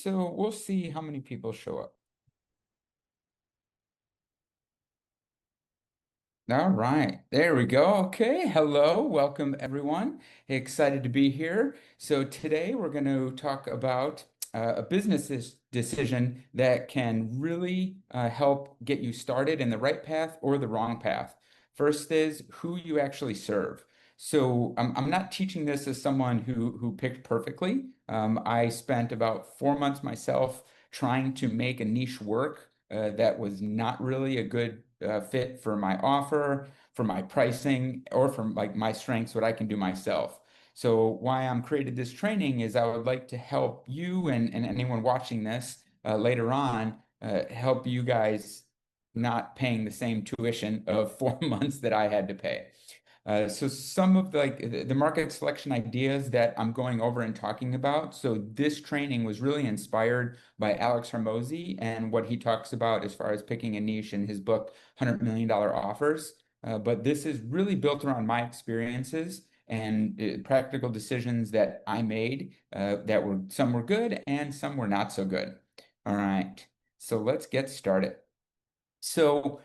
so we'll see how many people show up. All right, there we go. Okay, hello, welcome everyone. Excited to be here. So today we're going to talk about a decision that can really help get you started in the right path or the wrong path. First is who you actually serve. So I'm not teaching this as someone who picked perfectly. I spent about 4 months myself trying to make a niche work that was not really a good fit for my offer, for my pricing, or for like my strengths, what I can do myself. So why I'm created this training is I would like to help you and anyone watching this later on, help you guys not paying the same tuition of 4 months that I had to pay. So some of the market selection ideas that I'm going over and talking about. So this training was really inspired by Alex Hormozy and what he talks about as far as picking a niche in his book, $100 Million Offers. But this is really built around my experiences and practical decisions that I made that were some were good and some were not so good. All right, so let's get started. So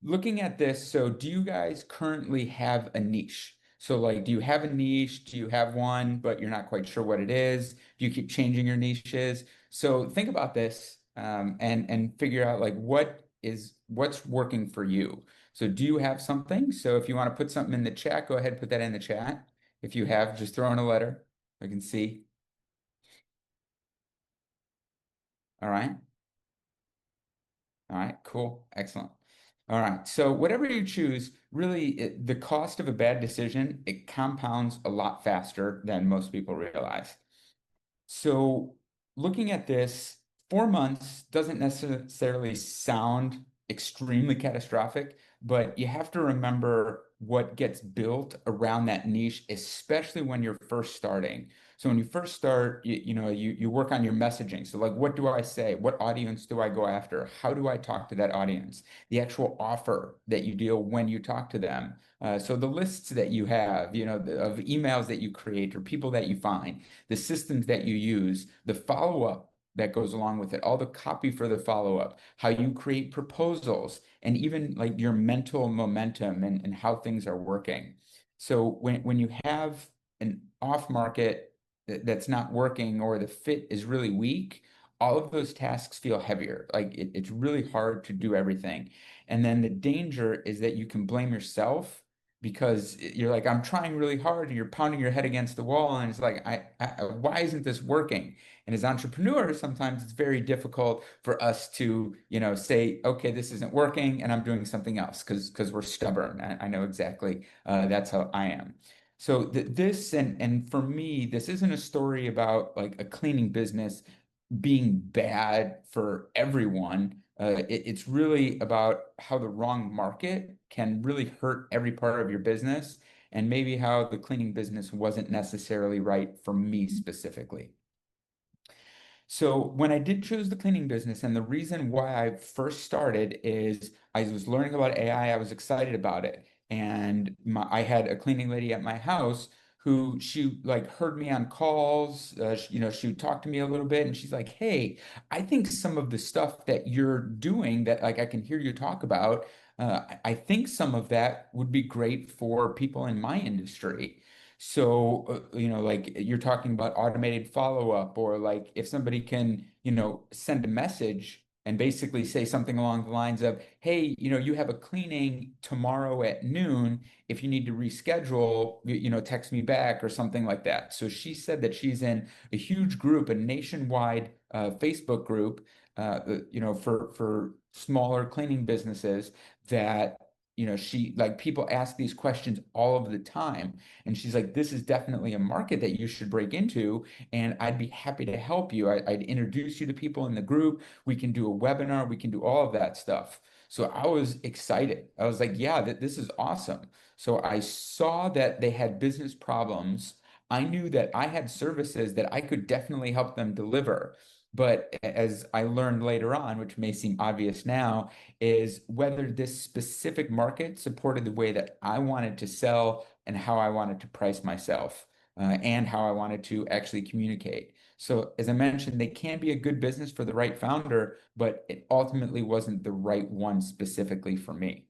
looking at this, so do you guys currently have a niche? So like, do you have a niche? Do you have one, but you're not quite sure what it is? Do you keep changing your niches? So think about this and figure out like what's working for you. So do you have something? So if you want to put something in the chat, go ahead, put that in the chat. If you have, just throw in a letter. I can see. All right. All right, cool. Excellent. All right. So whatever you choose, really the cost of a bad decision, it compounds a lot faster than most people realize. So looking at this, 4 months doesn't necessarily sound extremely catastrophic, but you have to remember what gets built around that niche, especially when you're first starting. So when you first start, you work on your messaging. So like, what do I say? What audience do I go after? How do I talk to that audience? The actual offer that you deal when you talk to them. So the lists that you have, of emails that you create or people that you find, the systems that you use, the follow-up that goes along with it, all the copy for the follow-up, how you create proposals, and even like your mental momentum and how things are working. So when you have an off market that's not working or the fit is really weak, all of those tasks feel heavier. Like it's really hard to do everything. And then the danger is that you can blame yourself because you're like, I'm trying really hard, and you're pounding your head against the wall, and it's like, why isn't this working? And as entrepreneurs, sometimes it's very difficult for us to, say, okay, this isn't working, and I'm doing something else because we're stubborn. I know exactly that's how I am. So this and for me, this isn't a story about like a cleaning business being bad for everyone. It's really about how the wrong market can really hurt every part of your business, and maybe how the cleaning business wasn't necessarily right for me specifically. So when I did choose the cleaning business, and the reason why I first started is I was learning about AI, I was excited about it. And I had a cleaning lady at my house who she like heard me on calls, she would talk to me a little bit, and she's like, "Hey, I think some of the stuff that you're doing that like I can hear you talk about, I think some of that would be great for people in my industry." So, like you're talking about automated follow-up, or like if somebody can, send a message and basically say something along the lines of, hey, you have a cleaning tomorrow at noon. If you need to reschedule, text me back or something like that. So she said that she's in a huge group, a nationwide Facebook group, for smaller cleaning businesses that she like people ask these questions all of the time, and she's like, this is definitely a market that you should break into, and I'd be happy to help you. I'd introduce you to people in the group. We can do a webinar. We can do all of that stuff. So I was excited. I was like, yeah, this is awesome. So I saw that they had business problems. I knew that I had services that I could definitely help them deliver. But as I learned later on, which may seem obvious now, is whether this specific market supported the way that I wanted to sell and how I wanted to price myself, and how I wanted to actually communicate. So as I mentioned, they can be a good business for the right founder, but it ultimately wasn't the right one specifically for me.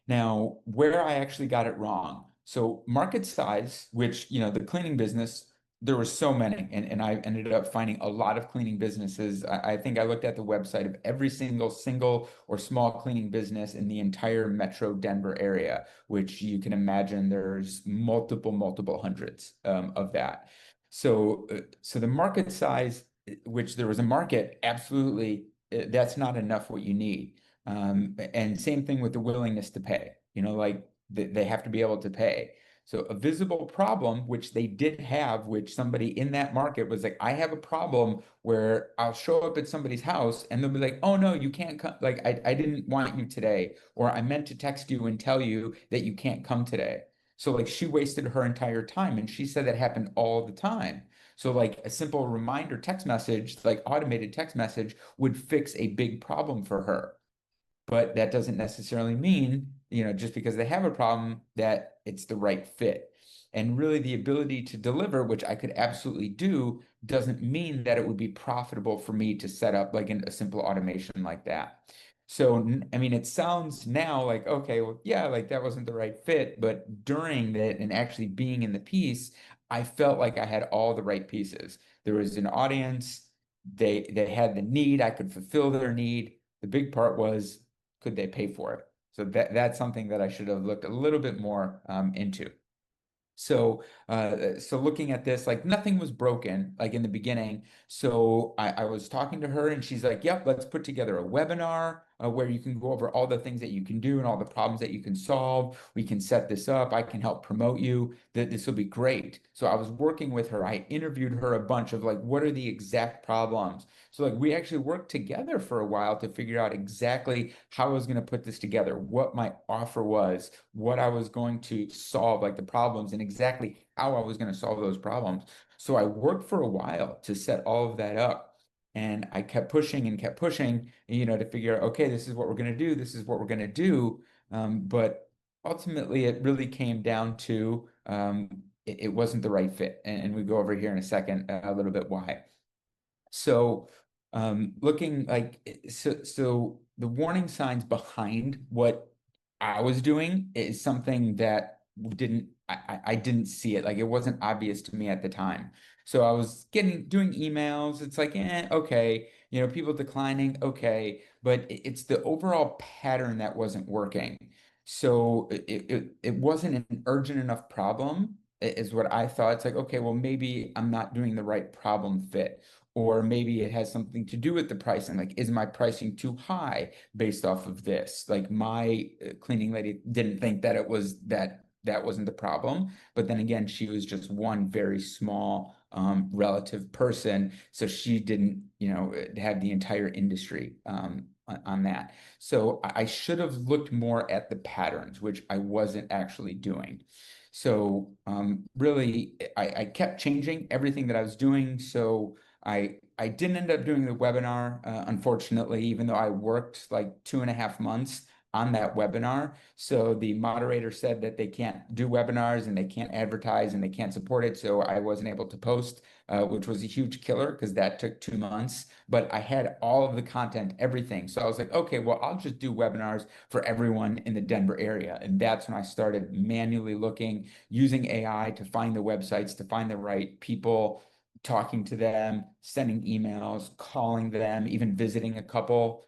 Now, where I actually got it wrong. So market size, which, the cleaning business, there were so many, and I ended up finding a lot of cleaning businesses. I think I looked at the website of every single or small cleaning business in the entire metro Denver area, which you can imagine there's multiple hundreds of that. So the market size, which there was a market, absolutely, that's not enough what you need. And same thing with the willingness to pay. Like they have to be able to pay. So a visible problem, which they did have, which somebody in that market was like, I have a problem where I'll show up at somebody's house and they'll be like, oh no, you can't come. Like I didn't want you today, or I meant to text you and tell you that you can't come today. So like she wasted her entire time, and she said that happened all the time. So like a simple reminder text message, like automated text message, would fix a big problem for her. But that doesn't necessarily mean, just because they have a problem, that it's the right fit. And really, the ability to deliver, which I could absolutely do, doesn't mean that it would be profitable for me to set up like a simple automation like that. So, I mean, it sounds now like, okay, well, yeah, like that wasn't the right fit. But during that and actually being in the piece, I felt like I had all the right pieces. There was an audience, they had the need, I could fulfill their need. The big part was, could they pay for it? So that's something that I should have looked a little bit more into. So looking at this, like nothing was broken, like in the beginning. So I was talking to her, and she's like, "Yep, let's put together a webinar where you can go over all the things that you can do and all the problems that you can solve. We can set this up. I can help promote you. That this will be great." So I was working with her. I interviewed her a bunch of like, what are the exact problems? So like we actually worked together for a while to figure out exactly how I was going to put this together, what my offer was, what I was going to solve, like the problems, and exactly how I was going to solve those problems. So I worked for a while to set all of that up. And I kept pushing and kept pushing, to figure out, okay, this is what we're going to do. This is what we're going to do. But ultimately, it really came down to it wasn't the right fit. And we go over here in a second a little bit why. So, looking like so the warning signs behind what I was doing is something that didn't I didn't see it. Like it wasn't obvious to me at the time. So I was doing emails. It's like, okay, people declining, okay, but it's the overall pattern that wasn't working. So it wasn't an urgent enough problem, is what I thought. It's like, okay, well, maybe I'm not doing the right problem fit, or maybe it has something to do with the pricing. Like, is my pricing too high based off of this? Like my cleaning lady didn't think that it was that wasn't the problem. But then again, she was just one very small relative person. So she didn't, have the entire industry on that. So I should have looked more at the patterns, which I wasn't actually doing. So really, I kept changing everything that I was doing. So I didn't end up doing the webinar, unfortunately, even though I worked like 2.5 months on that webinar. So the moderator said that they can't do webinars and they can't advertise and they can't support it. So I wasn't able to post, which was a huge killer because that took 2 months. But I had all of the content, everything. So I was like, okay, well, I'll just do webinars for everyone in the Denver area. And that's when I started manually looking, using AI to find the websites, to find the right people, talking to them, sending emails, calling them, even visiting a couple,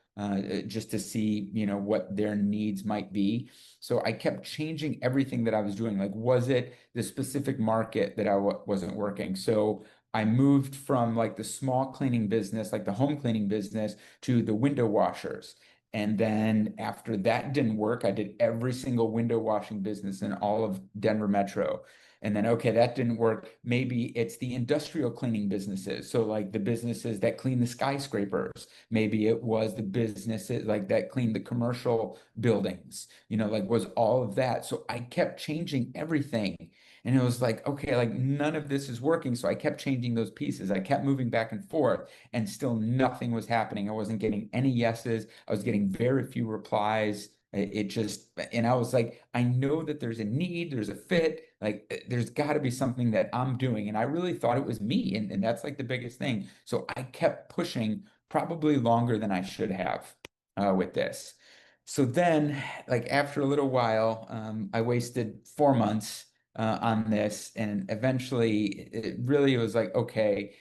just to see, what their needs might be. So I kept changing everything that I was doing. Like, was it the specific market that I wasn't working? So I moved from like the small cleaning business, like the home cleaning business, to the window washers. And then after that didn't work, I did every single window washing business in all of Denver Metro. And then, okay, that didn't work. Maybe it's the industrial cleaning businesses. So, like the businesses that clean the skyscrapers. Maybe it was the businesses like that clean the commercial buildings, like was all of that. So I kept changing everything. And it was like, okay, like none of this is working. So I kept changing those pieces. I kept moving back and forth, and still nothing was happening. I wasn't getting any yeses. I was getting very few replies. It just, and I was like, I know that there's a need, there's a fit, Like there's got to be something that I'm doing. And I really thought it was me. And that's like the biggest thing. So I kept pushing probably longer than I should have with this. So then, like after a little while, I wasted 4 months on this, and eventually, it really was like, okay,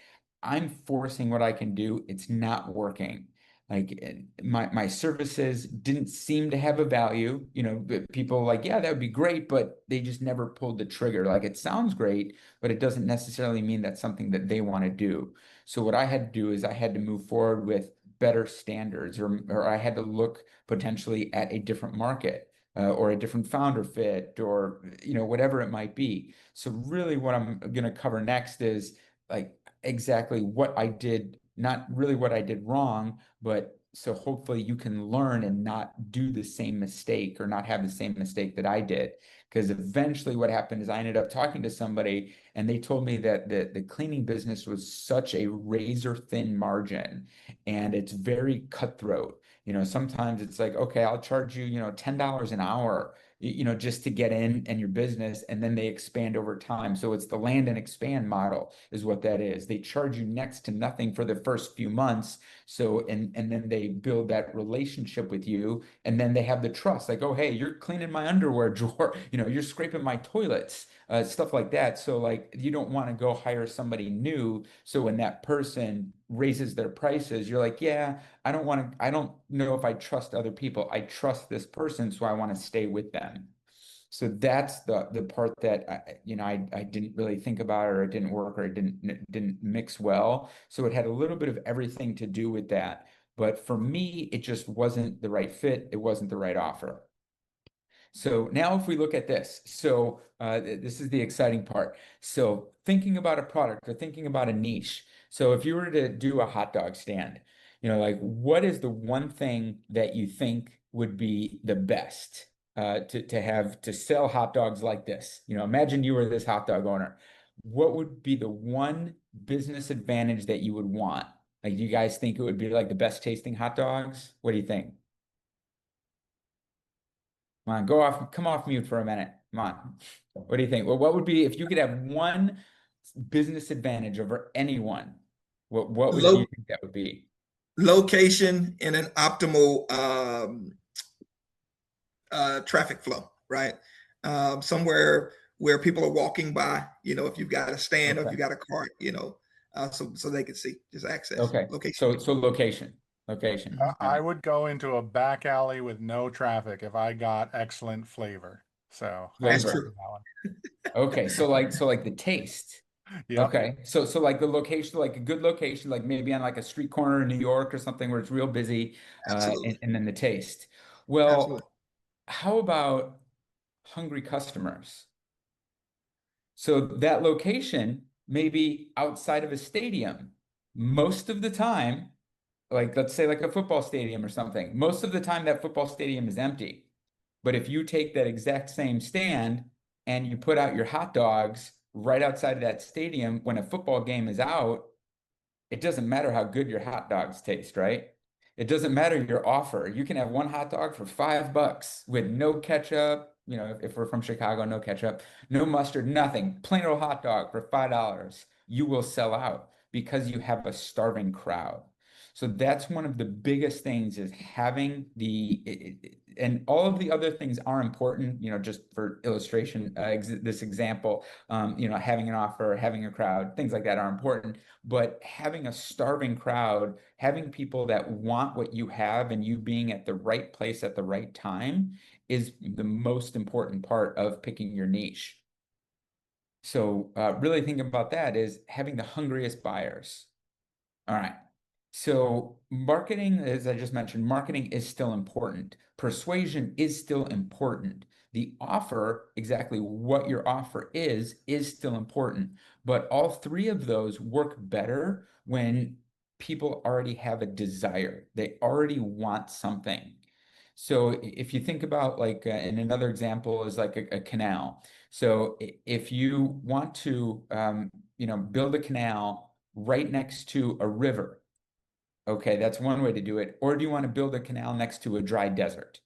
I'm forcing what I can do. It's not working. Like my services didn't seem to have a value. But people like, yeah, that would be great, but they just never pulled the trigger. Like it sounds great, but it doesn't necessarily mean that's something that they want to do. So what I had to do is I had to move forward with better standards, or I had to look potentially at a different market. Or a different founder fit, or whatever it might be. So really, what I'm going to cover next is like exactly what I did, not really what I did wrong, but so hopefully you can learn and not do the same mistake, or not have the same mistake that I did. Because eventually what happened is I ended up talking to somebody, and they told me that the cleaning business was such a razor thin margin, and it's very cutthroat. Sometimes it's like, okay, I'll charge you, $10 an hour, just to get in your business, and then they expand over time. So it's the land and expand model is what that is. They charge you next to nothing for the first few months. So, and then they build that relationship with you, and then they have the trust, like, oh, hey, you're cleaning my underwear drawer, you're scraping my toilets, stuff like that. So like you don't want to go hire somebody new. So when that person raises their prices, you're like, yeah, I don't know if I trust other people. I trust this person, so I want to stay with them. So that's the part that I didn't really think about, or it didn't work, or it didn't mix well. So it had a little bit of everything to do with that. But for me, it just wasn't the right fit. It wasn't the right offer. So now if we look at this, so this is the exciting part. So thinking about a product, or thinking about a niche. So if you were to do a hot dog stand, like what is the one thing that you think would be the best to have to sell hot dogs like this? Imagine you were this hot dog owner. What would be the one business advantage that you would want? Like, do you guys think it would be like the best tasting hot dogs? What do you think? Come on, come off mute for a minute. Come on. What do you think? Well, what would be if you could have one business advantage over anyone? What would you Low think that would be? location in an optimal traffic flow, right? Somewhere where people are walking by, if you've got a stand or if Okay. you got a cart, so they can see, just access Okay. location. So location. Location. All I right. would go into a back alley with no traffic if I got excellent flavor. So I would That's go Flavor. true. for that one. Okay. So like the taste. Yep, Okay. So like the location, like a good location, like maybe on like a street corner in New York or something where it's real busy, Absolutely. and then the taste. Well, Absolutely. how about hungry customers? So that location may be outside of a stadium. Most of the time, like let's say like a football stadium or something, most of the time that football stadium is empty. But if you take that exact same stand and you put out your hot dogs right outside of that stadium when a football game is out, it doesn't matter how good your hot dogs taste, right? It doesn't matter your offer. You can have one hot dog for $5 with no ketchup. If we're from Chicago, no ketchup, no mustard, nothing. Plain old hot dog for $5. You will sell out because you have a starving crowd. So that's one of the biggest things is having and all of the other things are important, just for illustration, this example, having an offer, having a crowd, things like that are important. But having a starving crowd, having people that want what you have, and you being at the right place at the right time is the most important part of picking your niche. So, really thinking about that is having the hungriest buyers. All right. So marketing, as I just mentioned, marketing is still important. Persuasion is still important. The offer, exactly what your offer is still important. But all three of those work better when people already have a desire. They already want something. So if you think about like, and another example is like a canal. So if you want to, build a canal right next to a river. Okay, that's one way to do it. Or do you want to build a canal next to a dry desert?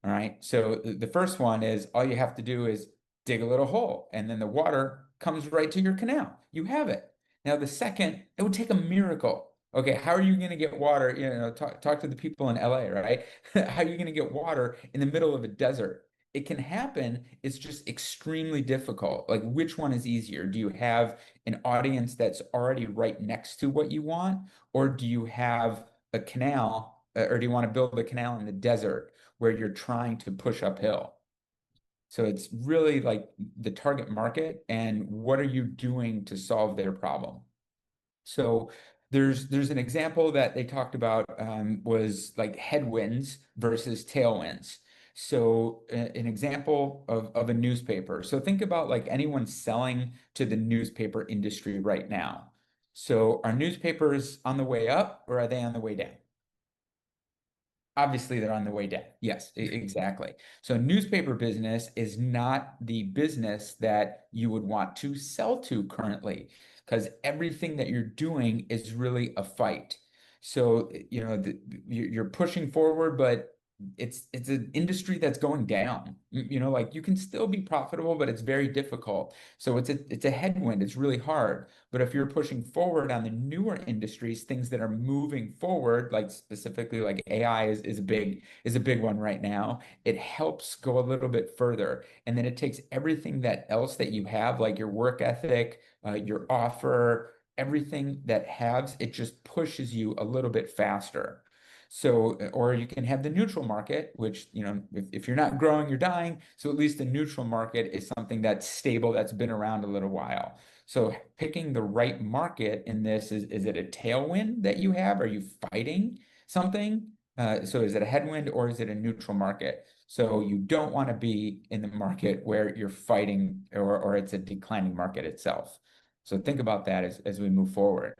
All right. So the first one is all you have to do is dig a little hole, and then the water comes right to your canal. You have it. Now, the second, it would take a miracle. Okay, how are you going to get water? Talk to the people in LA, right? How are you going to get water in the middle of a desert? It can happen. It's just extremely difficult. Like, which one is easier? Do you have an audience that's already right next to what you want, or do you have a canal, or do you want to build a canal in the desert where you're trying to push uphill? So it's really like the target market and what are you doing to solve their problem? So there's an example that they talked about was like headwinds versus tailwinds. So an example of a newspaper. So think about like anyone selling to the newspaper industry right now. So are newspapers on the way up or are they on the way down? Obviously, they're on the way down. Yes, exactly. So newspaper business is not the business that you would want to sell to currently, because everything that you're doing is really a fight. So, you're pushing forward, but it's an industry that's going down. Like you can still be profitable, but it's very difficult. So it's a headwind. It's really hard. But if you're pushing forward on the newer industries, things that are moving forward, like specifically like AI is a big one right now, it helps go a little bit further. And then it takes everything that else that you have, like your work ethic, your offer, everything that has, it just pushes you a little bit faster. So, or you can have the neutral market, which, if you're not growing, you're dying. So at least the neutral market is something that's stable, that's been around a little while. So picking the right market in this is it a tailwind that you have? Are you fighting something? So is it a headwind or is it a neutral market? So you don't want to be in the market where you're fighting or it's a declining market itself. So think about that as we move forward.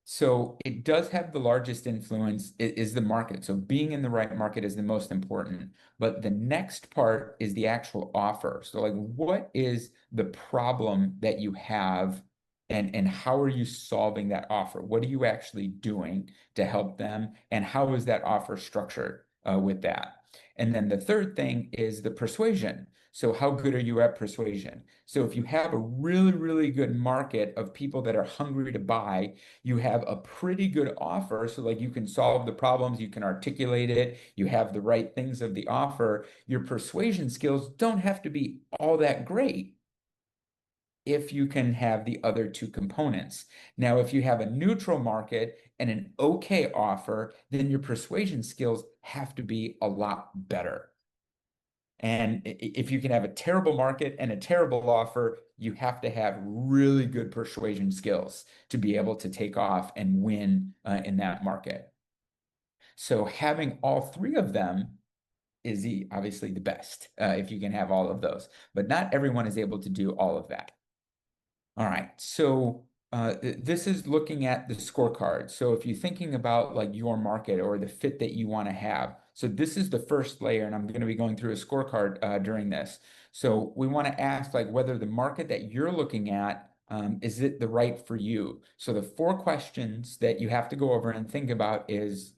So it does have the largest influence is the market. So being in the right market is the most important. But the next part is the actual offer. So like what is the problem that you have and how are you solving that offer? What are you actually doing to help them? And how is that offer structured with that? And then the third thing is the persuasion. So how good are you at persuasion? So if you have a really, really good market of people that are hungry to buy, you have a pretty good offer. So like you can solve the problems, you can articulate it, you have the right things of the offer. Your persuasion skills don't have to be all that great if you can have the other two components. Now, if you have a neutral market and an okay offer, then your persuasion skills have to be a lot better. And if you can have a terrible market and a terrible offer, you have to have really good persuasion skills to be able to take off and win in that market. So having all three of them is obviously the best if you can have all of those. But not everyone is able to do all of that. All right, so this is looking at the scorecard. So if you're thinking about like your market or the fit that you want to have, so this is the first layer, and I'm going to be going through a scorecard during this. So we want to ask like whether the market that you're looking at is it the right for you? So the four questions that you have to go over and think about is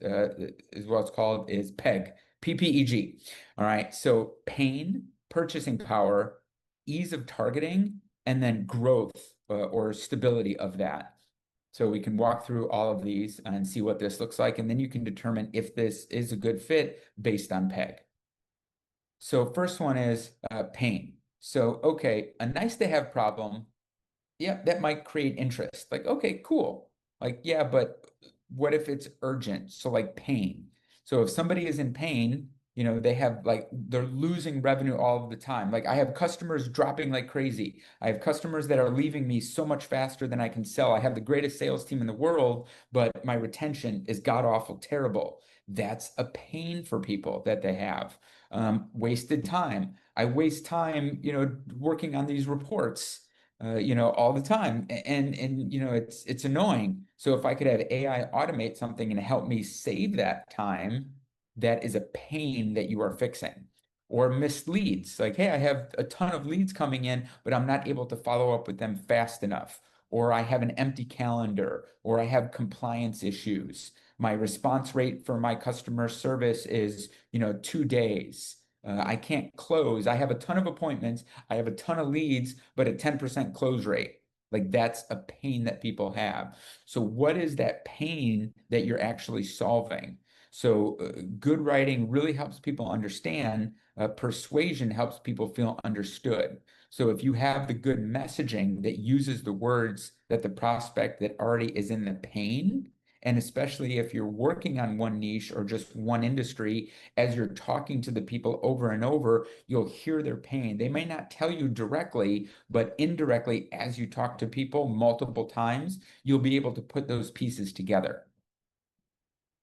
what's called is PEG, PPEG. All right, so pain, purchasing power, ease of targeting and then growth or stability of that. So we can walk through all of these and see what this looks like, and then you can determine if this is a good fit based on PEG. So first one is pain. So, okay, a nice to have problem, yeah, that might create interest. Like, okay, cool. Like, yeah, but what if it's urgent? So like pain. So if somebody is in pain, they have like they're losing revenue all of the time. Like I have customers dropping like crazy. I have customers that are leaving me so much faster than I can sell. I have the greatest sales team in the world, but my retention is god awful terrible. That's a pain for people that they have. Wasted time. I waste time, working on these reports all the time. And it's annoying. So if I could have AI automate something and help me save that time, that is a pain that you are fixing. Or missed leads. Like, hey, I have a ton of leads coming in, but I'm not able to follow up with them fast enough. Or I have an empty calendar, or I have compliance issues. My response rate for my customer service is, 2 days. I can't close. I have a ton of appointments. I have a ton of leads, but a 10% close rate. Like that's a pain that people have. So what is that pain that you're actually solving? So good writing really helps people understand. Persuasion helps people feel understood. So if you have the good messaging that uses the words that the prospect that already is in the pain, and especially if you're working on one niche or just one industry, as you're talking to the people over and over, you'll hear their pain. They may not tell you directly, but indirectly, as you talk to people multiple times, you'll be able to put those pieces together.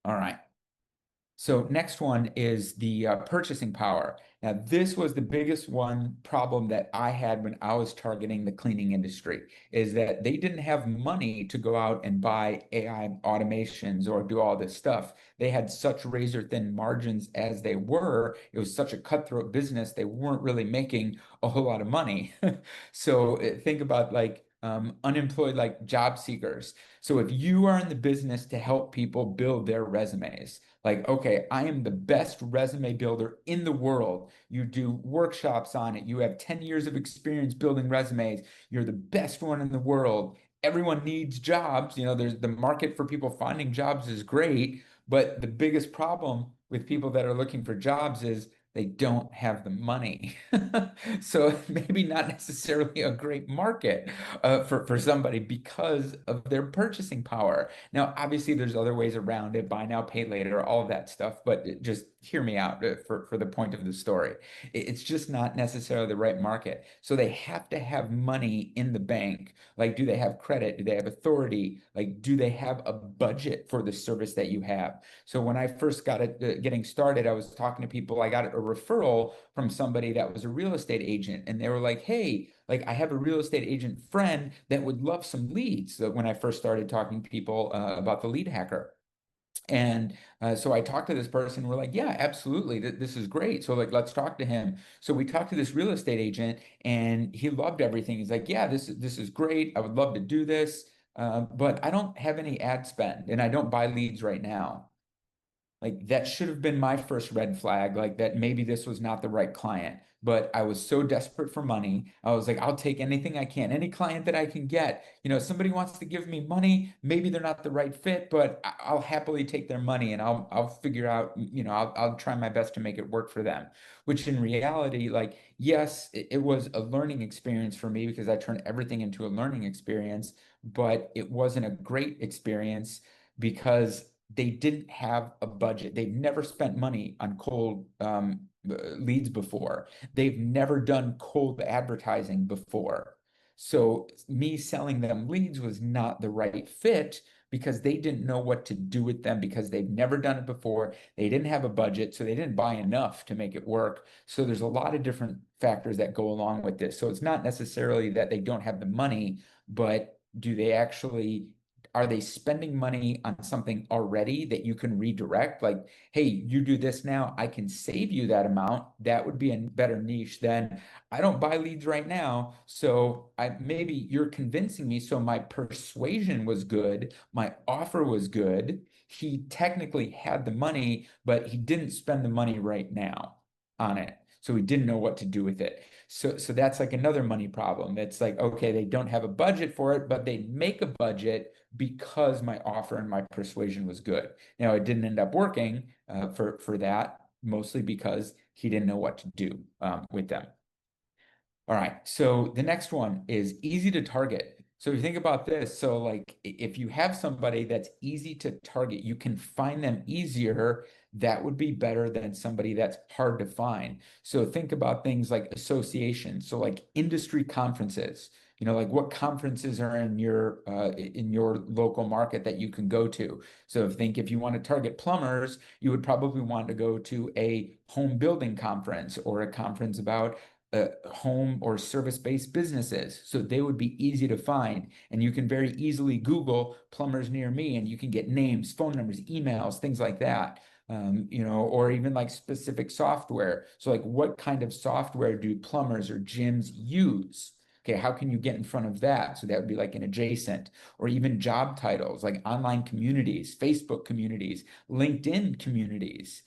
All right. So next one is the purchasing power. Now, this was the biggest one problem that I had when I was targeting the cleaning industry, is that they didn't have money to go out and buy AI automations or do all this stuff. They had such razor thin margins as they were. It was such a cutthroat business. They weren't really making a whole lot of money. So think about like unemployed, like job seekers. So if you are in the business to help people build their resumes, like, okay, I am the best resume builder in the world. You do workshops on it. You have 10 years of experience building resumes. You're the best one in the world. Everyone needs jobs. You know, there's the market for people finding jobs is great, but the biggest problem with people that are looking for jobs is they don't have the money. So maybe not necessarily a great market for somebody because of their purchasing power. Now, obviously, there's other ways around it, buy now, pay later, all of that stuff, but just hear me out for the point of the story. It's just not necessarily the right market. So they have to have money in the bank. Like, do they have credit? Do they have authority? Like, do they have a budget for the service that you have? So when I first got it getting started, I was talking to people. I got a referral from somebody that was a real estate agent, and they were like, "Hey, like I have a real estate agent friend that would love some leads." So when I first started talking to people about the lead hacker. And so I talked to this person. We're like, yeah, absolutely. This is great. So like, let's talk to him. So we talked to this real estate agent, and he loved everything. He's like, yeah, this is great. I would love to do this, but I don't have any ad spend, and I don't buy leads right now. Like that should have been my first red flag, like that maybe this was not the right client. But I was so desperate for money. I was like, I'll take anything I can, any client that I can get. You know, if somebody wants to give me money, maybe they're not the right fit, but I'll happily take their money and I'll figure out, you know, I'll try my best to make it work for them. Which in reality, like, yes, it was a learning experience for me because I turned everything into a learning experience, but it wasn't a great experience because they didn't have a budget. They've never spent money on cold leads before. They've never done cold advertising before. So me selling them leads was not the right fit because they didn't know what to do with them because they've never done it before. They didn't have a budget, so they didn't buy enough to make it work. So there's a lot of different factors that go along with this. So it's not necessarily that they don't have the money, but do they actually are they spending money on something already that you can redirect? Like, hey, you do this now, I can save you that amount. That would be a better niche than I don't buy leads right now. So I maybe you're convincing me. So my persuasion was good, my offer was good. He technically had the money, but he didn't spend the money right now on it. So he didn't know what to do with it. So that's like another money problem. It's like, okay, they don't have a budget for it, but they make a budget because my offer and my persuasion was good. Now, it didn't end up working for that, mostly because he didn't know what to do with them. All right, so the next one is easy to target. So if you think about this, so like if you have somebody that's easy to target, you can find them easier. That would be better than somebody that's hard to find. So think about things like associations. So like industry conferences, you know, like what conferences are in your local market that you can go to. So if you want to target plumbers, you would probably want to go to a home building conference or a conference about home or service-based businesses. So they would be easy to find. And you can very easily Google plumbers near me and you can get names, phone numbers, emails, things like that. You know, or even like specific software. So like what kind of software do plumbers or gyms use? Okay, how can you get in front of that? So that would be like an adjacent, or even job titles like online communities, Facebook communities, LinkedIn communities.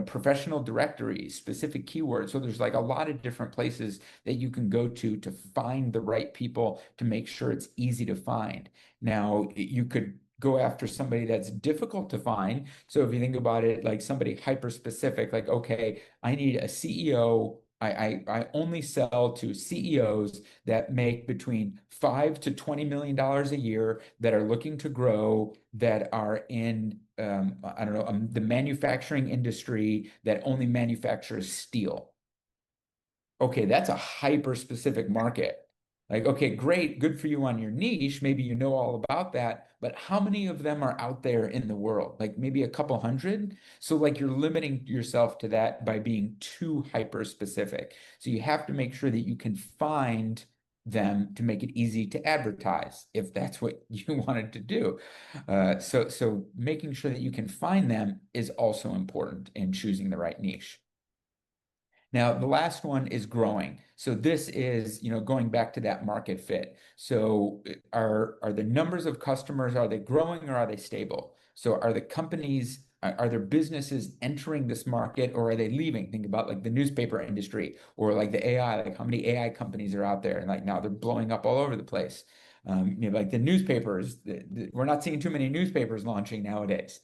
professional directories, specific keywords. So there's like a lot of different places that you can go to find the right people to make sure it's easy to find. Now, you could go after somebody that's difficult to find. So if you think about it, like somebody hyper specific, like, okay, I need a CEO. I only sell to CEOs that make between $5 to $20 million a year, that are looking to grow, that are in I don't know, the manufacturing industry, that only manufactures steel. Okay, that's a hyper specific market. Like, okay, great, good for you on your niche. Maybe you know all about that, but how many of them are out there in the world? Like maybe a couple hundred. So, like, you're limiting yourself to that by being too hyper specific. So, you have to make sure that you can find them to make it easy to advertise if that's what you wanted to do. So making sure that you can find them is also important in choosing the right niche. Now, the last one is growing. So this is, going back to that market fit. So are the numbers of customers, are they growing or are they stable? So are the companies, are there businesses entering this market or are they leaving? Think about like the newspaper industry or like the AI, like how many AI companies are out there, and like now they're blowing up all over the place. Like the newspapers, we're not seeing too many newspapers launching nowadays,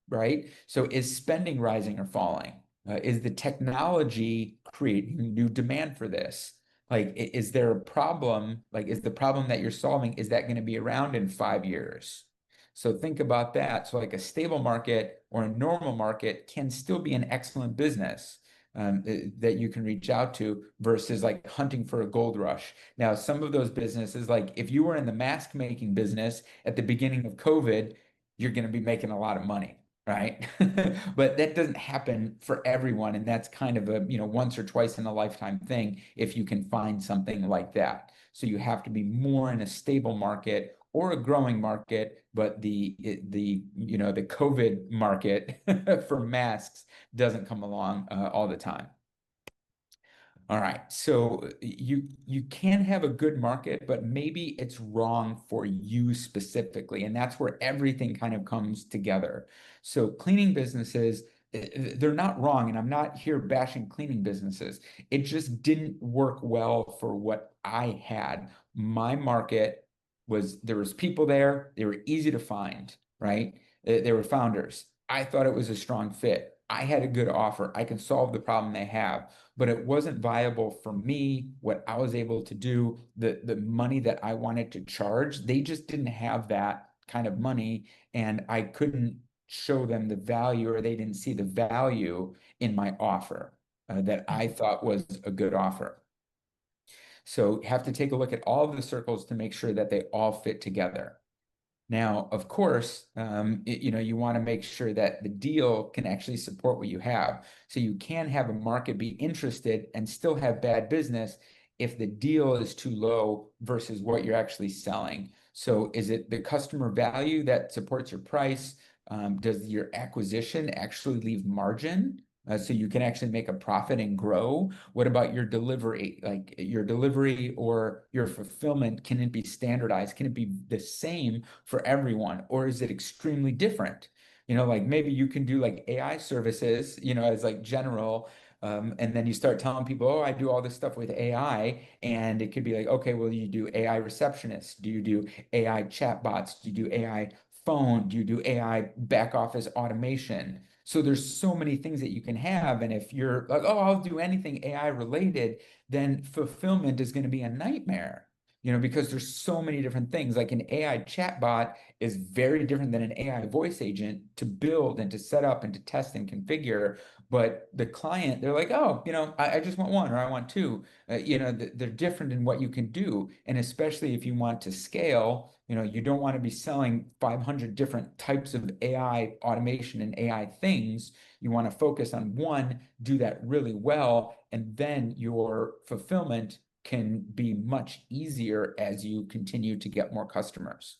right? So is spending rising or falling? Is the technology creating new demand for this? Like, is there a problem? Like, is the problem that you're solving, is that going to be around in 5 years? So think about that. So like a stable market or a normal market can still be an excellent business that you can reach out to versus like hunting for a gold rush. Now, some of those businesses, like if you were in the mask making business at the beginning of COVID, you're going to be making a lot of money, right? But that doesn't happen for everyone, and that's kind of a, once or twice in a lifetime thing if you can find something like that. So you have to be more in a stable market or a growing market, but the COVID market for masks doesn't come along all the time. All right. So you can have a good market, but maybe it's wrong for you specifically. And that's where everything kind of comes together. So cleaning businesses, they're not wrong. And I'm not here bashing cleaning businesses. It just didn't work well for what I had. My market was, there was people there, they were easy to find, right? They were founders. I thought it was a strong fit. I had a good offer. I can solve the problem they have, but it wasn't viable for me, what I was able to do, the money that I wanted to charge. They just didn't have that kind of money, and I couldn't show them the value, or they didn't see the value in my offer that I thought was a good offer. So you have to take a look at all of the circles to make sure that they all fit together. Now, of course, you want to make sure that the deal can actually support what you have. So you can have a market be interested and still have bad business if the deal is too low versus what you're actually selling. So is it the customer value that supports your price? Does your acquisition actually leave margin? So you can actually make a profit and grow. What about your delivery? Like your delivery or your fulfillment, can it be standardized? Can it be the same for everyone? Or is it extremely different? Like maybe you can do like AI services, as like general, and then you start telling people, oh, I do all this stuff with AI. And it could be like, okay, well, you do AI receptionists. Do you do AI chatbots? Do you do AI phone? Do you do AI back office automation? So there's so many things that you can have. And if you're like, oh, I'll do anything AI related, then fulfillment is going to be a nightmare, because there's so many different things. Like an AI chatbot is very different than an AI voice agent to build and to set up and to test and configure. But the client, they're like, oh, I just want one or I want two. They're different in what you can do. And especially if you want to scale, you don't want to be selling 500 different types of AI automation and AI things. You want to focus on one, do that really well, and then your fulfillment can be much easier as you continue to get more customers.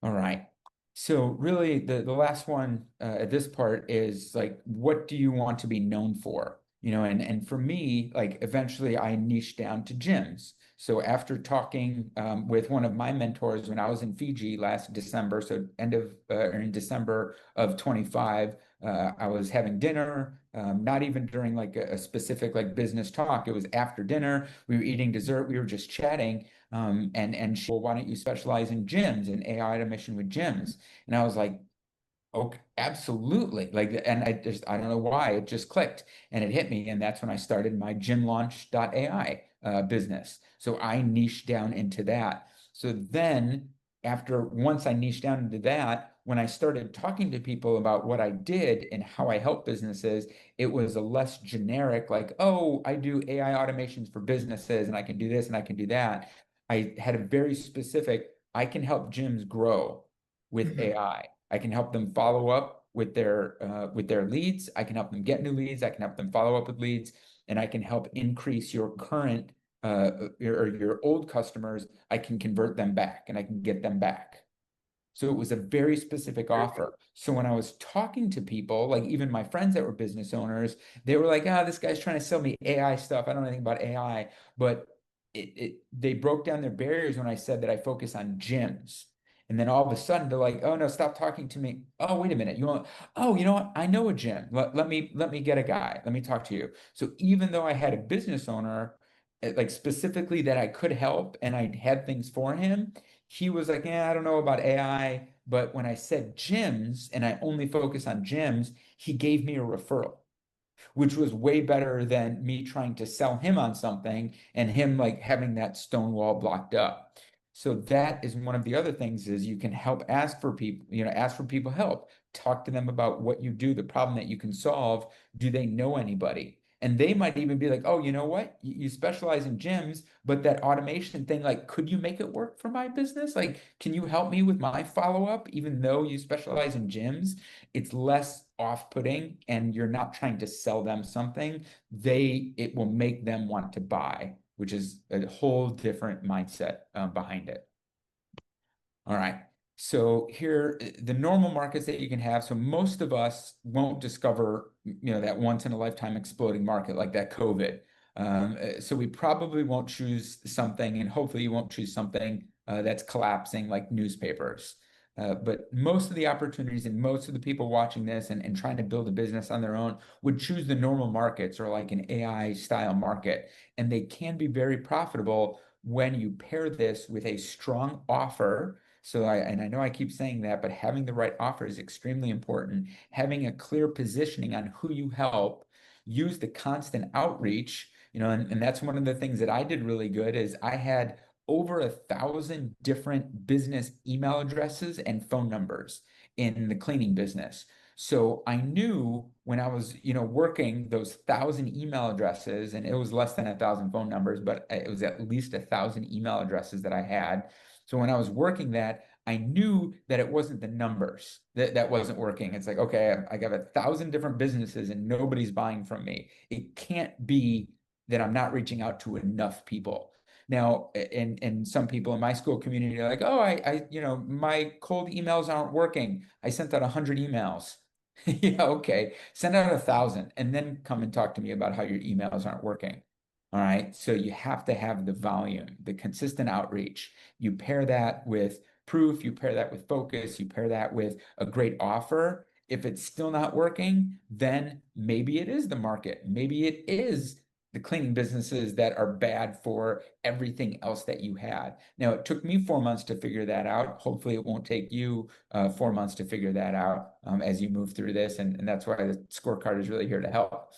All right. So really the last one at this part is like, what do you want to be known for? And for me, like eventually I niched down to gyms. So after talking with one of my mentors when I was in Fiji last December, so end of or in December of 25, I was having dinner, not even during like a specific like business talk. It was after dinner. We were eating dessert. We were just chatting. And she, well, why don't you specialize in gyms and AI automation with gyms? And I was like, okay, absolutely. Like, and I don't know why it just clicked and it hit me. And that's when I started my gymlaunch.ai business. So I niched down into that. So then once I niched down into that, when I started talking to people about what I did and how I help businesses, it was a less generic, like, oh, I do AI automations for businesses and I can do this and I can do that. I had a very specific, I can help gyms grow with Mhm. AI. I can help them follow up with their leads. I can help them get new leads. I can help them follow up with leads, and I can help increase your current your old customers. I can convert them back, and I can get them back. So it was a very specific offer. So when I was talking to people, like even my friends that were business owners, they were like, "Ah, this guy's trying to sell me AI stuff. I don't know anything about AI." But they broke down their barriers when I said that I focus on gyms. And then all of a sudden they're like, "Oh no, stop talking to me. Oh, wait a minute. You want, oh, you know what? I know a gym. Let me get a guy. Let me talk to you." So even though I had a business owner, like specifically that I could help and I had things for him, he was like, "Yeah, I don't know about AI." But when I said gyms and I only focus on gyms, he gave me a referral, which was way better than me trying to sell him on something and him like having that stone wall blocked up. So that is one of the other things is you can help ask for people, ask for people help. Talk to them about what you do, the problem that you can solve. Do they know anybody? And they might even be like, "Oh, you know what? You specialize in gyms, but that automation thing, like, could you make it work for my business? Like, can you help me with my follow-up, even though you specialize in gyms?" It's less off-putting and you're not trying to sell them something. It will make them want to buy, which is a whole different mindset behind it. All right. So here, the normal markets that you can have. So most of us won't discover, that once in a lifetime exploding market like that COVID. So we probably won't choose something, and hopefully you won't choose something that's collapsing like newspapers. But most of the opportunities and most of the people watching this and trying to build a business on their own would choose the normal markets or like an AI style market. And they can be very profitable when you pair this with a strong offer. And I know I keep saying that, but having the right offer is extremely important. Having a clear positioning on who you help, use the constant outreach, and that's one of the things that I did really good is I had over 1,000 different business email addresses and phone numbers in the cleaning business. So I knew when I was, working those 1,000 email addresses, and it was less than 1,000 phone numbers, but it was at least 1,000 email addresses that I had. So when I was working that, I knew that it wasn't the numbers that wasn't working. It's like, okay, I got 1,000 different businesses and nobody's buying from me. It can't be that I'm not reaching out to enough people. Now, and some people in my school community are like, "Oh, my cold emails aren't working. I sent out 100 emails." Yeah, okay. Send out 1,000 and then come and talk to me about how your emails aren't working. All right. So you have to have the volume, the consistent outreach. You pair that with proof, you pair that with focus, you pair that with a great offer. If it's still not working, then maybe it is the market. Maybe it is the cleaning businesses that are bad for everything else that you had. Now, it took me 4 months to figure that out. Hopefully, it won't take you 4 months to figure that out as you move through this. And that's why the scorecard is really here to help.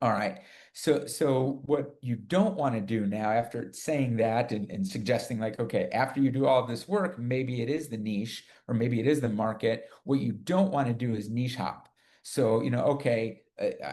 All right. So what you don't want to do now, after saying that and suggesting like, okay, after you do all of this work, maybe it is the niche or maybe it is the market. What you don't want to do is niche hop. So, okay,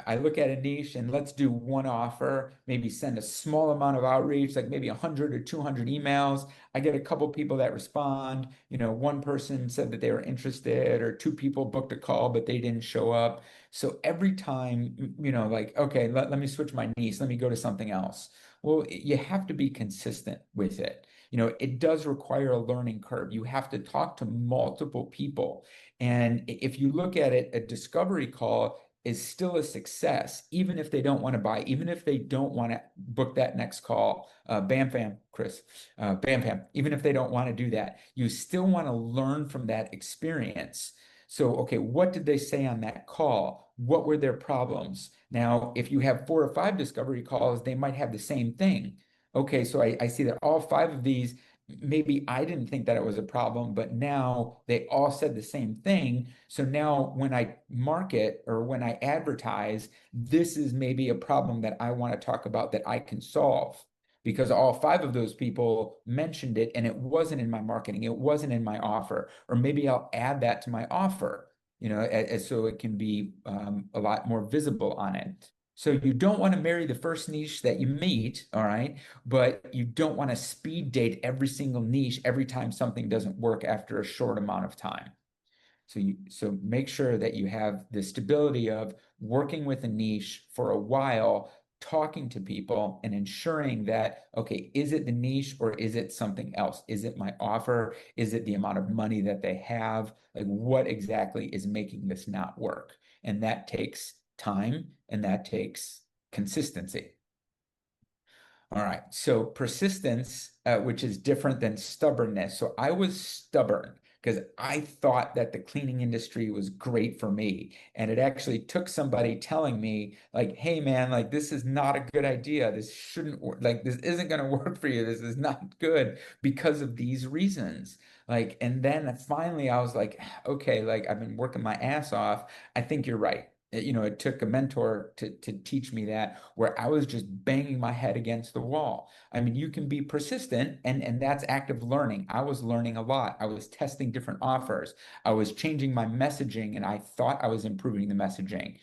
I look at a niche and let's do one offer, maybe send a small amount of outreach, like maybe 100 or 200 emails. I get a couple people that respond. One person said that they were interested, or two people booked a call, but they didn't show up. So every time, like, okay, let me switch my niche, let me go to something else. Well, you have to be consistent with it. It does require a learning curve. You have to talk to multiple people. And if you look at it, a discovery call is still a success, even if they don't want to buy, even if they don't want to book that next call. Bam, fam, Chris, bam, fam. Even if they don't want to do that, you still want to learn from that experience. So, okay, what did they say on that call? What were their problems? Now, if you have 4 or 5 discovery calls, they might have the same thing. Okay, so I see that all 5 of these, maybe I didn't think that it was a problem, but now they all said the same thing. So now when I market or when I advertise, this is maybe a problem that I want to talk about that I can solve because all 5 of those people mentioned it and it wasn't in my marketing, it wasn't in my offer, or maybe I'll add that to my offer, so it can be a lot more visible on it. So you don't want to marry the first niche that you meet, all right? But you don't want to speed date every single niche every time something doesn't work after a short amount of time. So make sure that you have the stability of working with a niche for a while, talking to people and ensuring that, okay, is it the niche or is it something else? Is it my offer? Is it the amount of money that they have? Like what exactly is making this not work? And that takes time and that takes consistency. All right. So persistence, which is different than stubbornness. So I was stubborn because I thought that the cleaning industry was great for me. And it actually took somebody telling me, like, hey, man, like, this is not a good idea. This shouldn't work. Like, this isn't going to work for you. This is not good because of these reasons. Like, and then finally I was like, okay, like, I've been working my ass off. I think you're right. It took a mentor to teach me that, where I was just banging my head against the wall. I mean, you can be persistent, and that's active learning. I was learning a lot. I was testing different offers. I was changing my messaging, and I thought I was improving the messaging.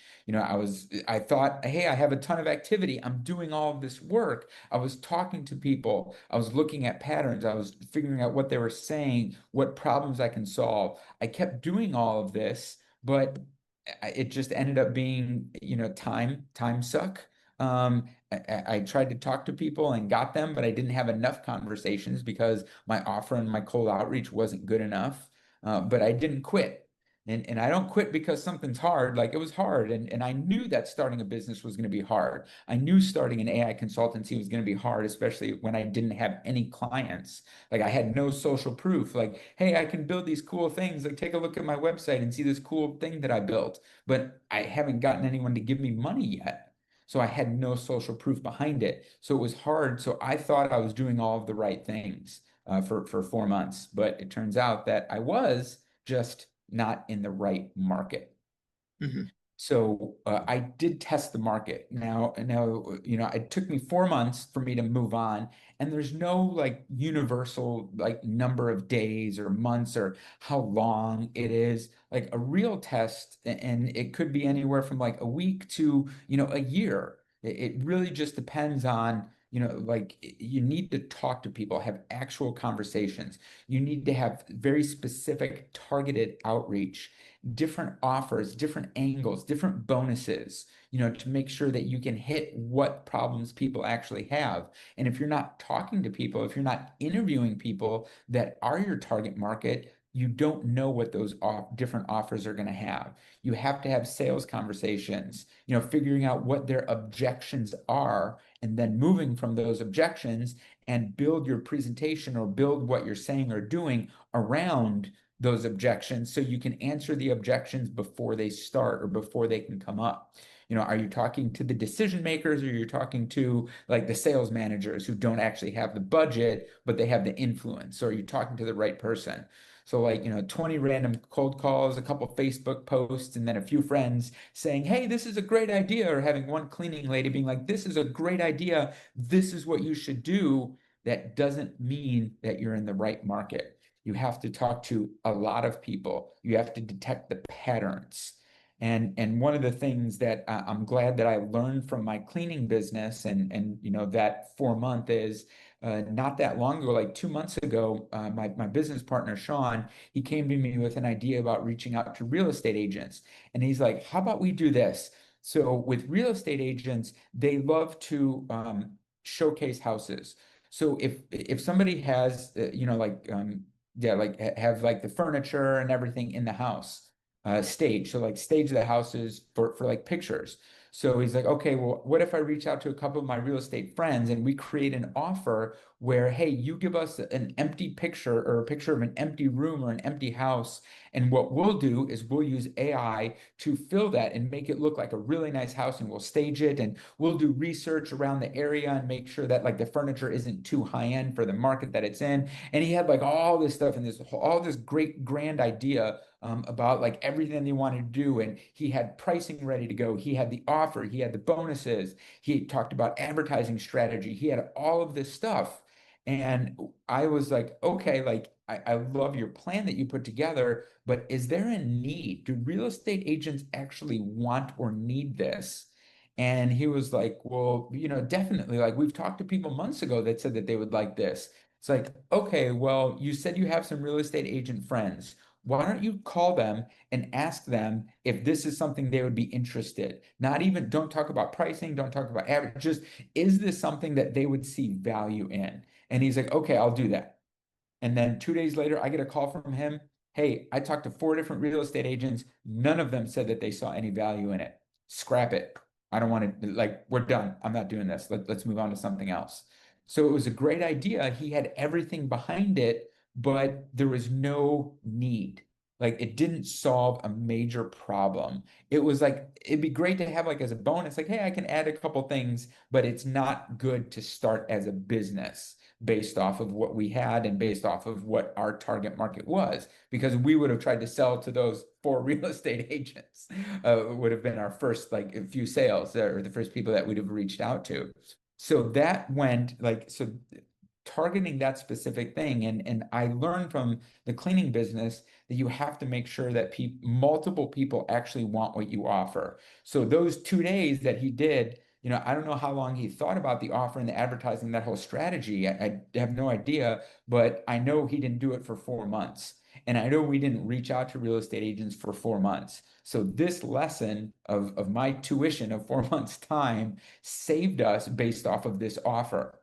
I thought, hey, I have a ton of activity. I'm doing all of this work. I was talking to people. I was looking at patterns. I was figuring out what they were saying, what problems I can solve. I kept doing all of this, but it just ended up being, time suck. I tried to talk to people and got them, but I didn't have enough conversations because my offer and my cold outreach wasn't good enough. But I didn't quit. And I don't quit because something's hard. Like it was hard. And I knew that starting a business was going to be hard. I knew starting an AI consultancy was going to be hard, especially when I didn't have any clients. Like I had no social proof. Like, hey, I can build these cool things. Like take a look at my website and see this cool thing that I built. But I haven't gotten anyone to give me money yet. So I had no social proof behind it. So it was hard. So I thought I was doing all of the right things for 4 months. But it turns out that I was just not in the right market. Mhm. So I did test the market. Now, it took me 4 months for me to move on, and there's no like universal like number of days or months or how long it is. Like a real test, and it could be anywhere from like a week to, a year. It really just depends on, like you need to talk to people, have actual conversations. You need to have very specific targeted outreach, different offers, different angles, different bonuses, to make sure that you can hit what problems people actually have. And if you're not talking to people, if you're not interviewing people that are your target market, you don't know what those different offers are going to have. You have to have sales conversations, figuring out what their objections are, and then moving from those objections and build your presentation or build what you're saying or doing around those objections so you can answer the objections before they start or before they can come up. Are you talking to the decision makers or you're talking to like the sales managers who don't actually have the budget, but they have the influence? So are you talking to the right person? So like, 20 random cold calls, a couple Facebook posts, and then a few friends saying, hey, this is a great idea, or having one cleaning lady being like, this is a great idea. This is what you should do. That doesn't mean that you're in the right market. You have to talk to a lot of people. You have to detect the patterns. And one of the things that I'm glad that I learned from my cleaning business and that 4 month is not that long ago, like 2 months ago, my business partner, Sean, he came to me with an idea about reaching out to real estate agents. And he's like, how about we do this? So with real estate agents, they love to showcase houses. So if somebody has, yeah, like have like the furniture and everything in the house, stage. So like stage the houses for like pictures. So he's like, okay, well, what if I reach out to a couple of my real estate friends and we create an offer where, hey, you give us an empty picture or a picture of an empty room or an empty house. And what we'll do is we'll use AI to fill that and make it look like a really nice house, and we'll stage it and we'll do research around the area and make sure that like the furniture isn't too high end for the market that it's in. And he had like all this stuff and this all this great grand idea about like everything they wanted to do. And he had pricing ready to go. He had the offer, he had the bonuses, he talked about advertising strategy, he had all of this stuff. And I was like, okay, like I love your plan that you put together, but is there a need? Do real estate agents actually want or need this? And he was like, well, definitely. Like we've talked to people months ago that said that they would like this. It's like, okay, well, you said you have some real estate agent friends. Why don't you call them and ask them if this is something they would be interested? Not even, don't talk about pricing, don't talk about average, just is this something that they would see value in? And he's like, okay, I'll do that. And then 2 days later, I get a call from him. Hey, I talked to four different real estate agents. None of them said that they saw any value in it. Scrap it. I don't want to, like, we're done. I'm not doing this. Let's move on to something else. So it was a great idea. He had everything behind it, but there was no need. Like, it didn't solve a major problem. It was like, it'd be great to have, like, as a bonus, like, hey, I can add a couple things, but it's not good to start as a business based off of what we had and based off of what our target market was, because we would have tried to sell to those four real estate agents. Would have been our first like a few sales or the first people that we'd have reached out to. So that went like so targeting that specific thing. And I learned from the cleaning business that you have to make sure that multiple people actually want what you offer. So those 2 days that he did, I don't know how long he thought about the offer and the advertising, that whole strategy. I have no idea, but I know he didn't do it for 4 months. And I know we didn't reach out to real estate agents for 4 months. So this lesson of my tuition of 4 months' time saved us based off of this offer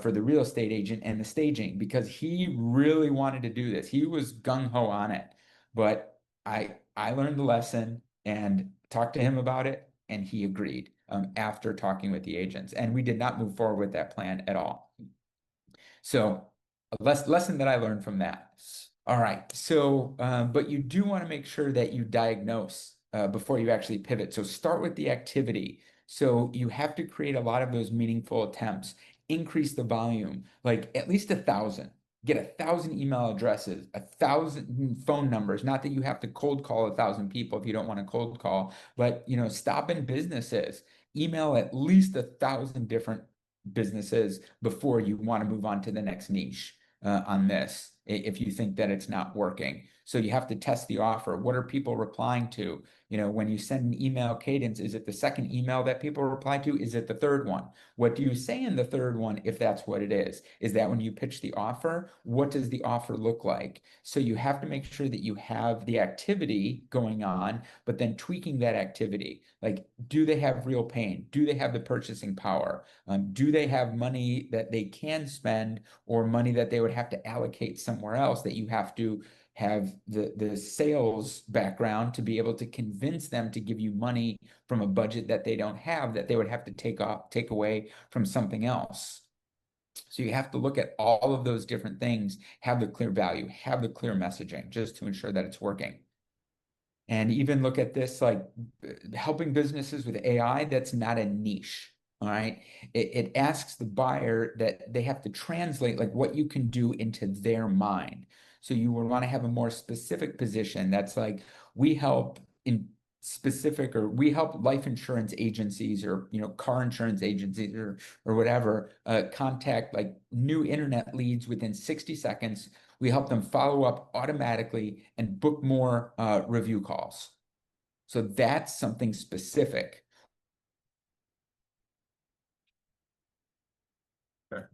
for the real estate agent and the staging, because he really wanted to do this. He was gung ho on it, but I learned the lesson and talked to him about it, and he agreed after talking with the agents, and we did not move forward with that plan at all. So a lesson that I learned from that. All right. So, but you do want to make sure that you diagnose before you actually pivot. So start with the activity. So you have to create a lot of those meaningful attempts, increase the volume, like at least 1,000. Get 1,000 email addresses, 1,000 phone numbers. Not that you have to cold call 1,000 people if you don't want to cold call, but stop in businesses, email at least 1,000 different businesses before you want to move on to the next niche on this if you think that it's not working. So you have to test the offer. What are people replying to? When you send an email cadence, is it the second email that people reply to? Is it the third one? What do you say in the third one if that's what it is? Is that when you pitch the offer? What does the offer look like? So you have to make sure that you have the activity going on, but then tweaking that activity. Like, do they have real pain? Do they have the purchasing power? Do they have money that they can spend, or money that they would have to allocate somewhere else that you have to have the sales background to be able to convince them to give you money from a budget that they don't have, that they would have to take away from something else. So you have to look at all of those different things, have the clear value, have the clear messaging, just to ensure that it's working. And even look at this like helping businesses with AI, that's not a niche. All right. It asks the buyer that they have to translate like what you can do into their mind. So you would want to have a more specific position that's like, we help in specific, or we help life insurance agencies, or car insurance agencies, or whatever, contact like new internet leads within 60 seconds. We help them follow up automatically and book more review calls. So that's something specific. Okay.